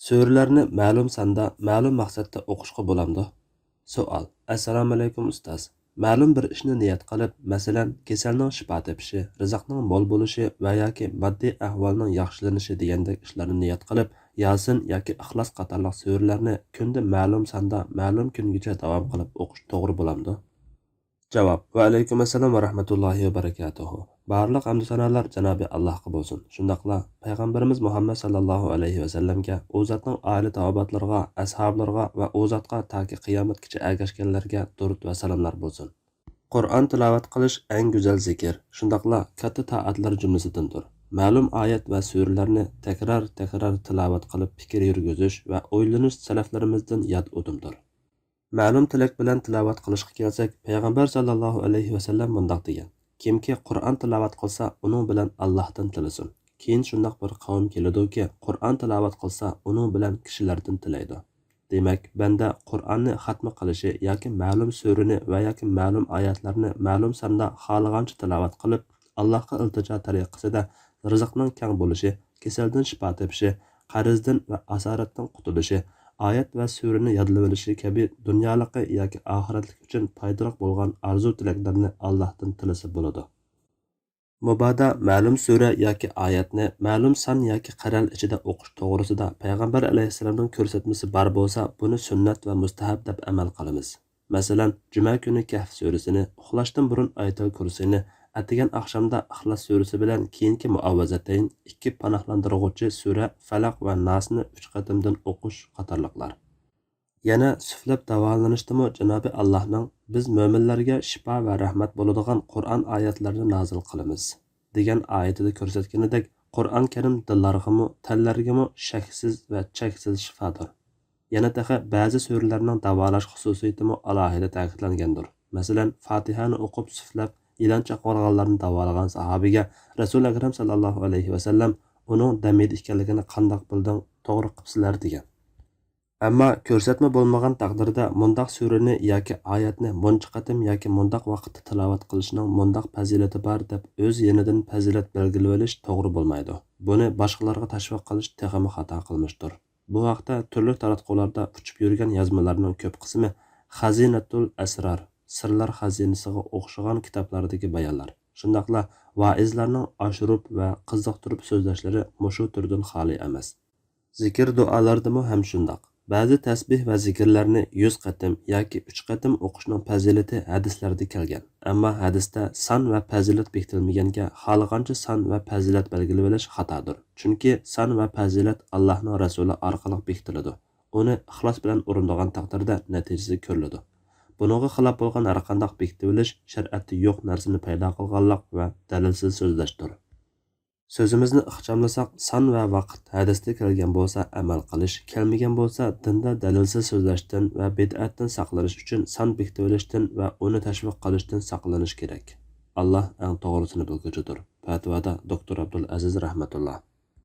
So'rlarni ma'lum sanda, ma'lum maqsadda o'qishga bo'lamdi. Savol. Assalomu alaykum ustoz. Ma'lum bir ishni niyat qilib, masalan, kasalning shifo tepishi, rizqning mo'l bo'lishi va yoki moddiy ahvolning yaxshilanishi degandek ishlarni niyat qilib, Yasin yoki Ixlos qatorliq so'rlarni kunda ma'lum sanda, ma'lum kungacha davom qilib o'qish to'g'ri bo'lamdi? Javob. Va alaykum assalom va rahmatullohi va barakatuhu. Barliq hamd sanolar Janobi Allohga bo'lsin. Shundaqla payg'ambarimiz Muhammad sallallohu alayhi va sallamga, u zotning oila taobatlariga, ashablarga va u zotga toki qiyomatgacha ergashganlarga durud va salomlar bo'lsin. Qur'on tilovat qilish eng go'zal zikr. Shundaqla katta toatlar jumlasidandir. Ma'lum oyat va surlarni takror tilovat qilib fikr yurgizish va o'ylanish salaflarimizdan yod o'timdir. Ma'lum tilak bilan tilovat qilishga kelsak, payg'ambar sallallohu alayhi va sallam bundoq degan: kimki Qur'on tilovat qilsa, uning bilan Allohdan tilasin. Keyin shundoq bir qavm keladi-ki, Qur'on tilovat qilsa, uning bilan kishilardan tilaydi. Demak, banda Qur'onni xatmi qilishi yoki ma'lum surani va yoki ma'lum oyatlarni ma'lum sanda xohlagancha tilovat qilib, Allohga iltijo tariqasida rizqning keng bo'lishi, kasaldan shifo tepishi, qarzdan va asoratdan qutulishi, oyat va surani yodlab olishi kabi dunyoliqi yoki oxiratlik uchun foydali bo'lgan arzu tilaklarni Allohdan tilasa bo'ladi. Mubodo ma'lum sura yoki oyatni ma'lum son yoki qaral ichida o'qish to'g'risida payg'ambar alayhissalomning ko'rsatmasi bor bo'lsa, buni sunnat va mustahab deb amal qilamiz. Masalan, juma kuni Kahf surasini, uxlashdan burun Ayatul Kursini, atigan oqshomda Ixlos surasi bilan keyingi muavvazatayn, ikki panohlantiruvchi sura Falaq va Nasni 3 qatimdan o'qish qatorliqlar. Yana suflab davolanishdimi Janobi Allohning biz mo'minlarga shifo va rahmat bo'ladigan Qur'on oyatlarini nozil qilamiz degan oyatida ko'rsatganidek, Qur'on Karim dillarg'imi, tanlargimi shaksiz va cheksiz shifodir. Yana taqa ba'zi suralarning davolash xususiyatimi alohida ta'kidlangandir. Masalan, Fatihani o'qib suflab ilon chaqirganlarni davolagan sahobiga Rasul akram sallallohu alayhi va sallam uning damidi ekanligini qandoq bilding, to'g'ri qilibsizlar degan. Ammo ko'rsatma bo'lmagan taqdirda mundaq surani yoki oyatni muncha qatim yoki mundaq vaqtda tilovat qilishning mundaq fazilati bor deb o'z yenidan fazilat belgilab olish to'g'ri bo'lmaydi. Buni boshqalarga tashviq qilish texmi xato qilmishdir. Bu vaqtda turli taratqularda uchib yurgan yozmalarning ko'p qismi Xazinatul Asrar, sirlar xazinasiga o'xshagan kitoblardagi bayonlar. Shundaqla vaizlarning ashurub va qiziqtirib so'zlashlari mushu turdan xoli emas. Zikr duolardimi ham shundoq. Ba'zi tasbih va zikrlarni 100 qatim yoki 3 qatim o'qishning fazilati hadislarda kelgan. Ammo hadisda son va fazilat bekitilmaganga xohlagancha son va fazilat belgilab olish xatodir. Chunki son va fazilat Allohning rasuli orqali bekitiladi. Uni ixlos bilan o'rindagan taqdirda natijasi ko'riladi. Buningga xilof bo'lgan har qanday bekitib olish shar'atda yo'q narsani paydo qilganlik va dalilsiz so'zlashdir. Sözümüzni ixchamlasak, son va vaqt hadisda kelgan bo'lsa amal qilish, kelmagan bo'lsa dinda dalilsiz so'zlashdan va bid'atdan saqlanish uchun son bekitib olishdan va uni tashviq qilishdan saqlanish kerak. Alloh eng to'g'risini bilguchidir. Fatvoda Doktor Abdul Aziz rahmatulloh.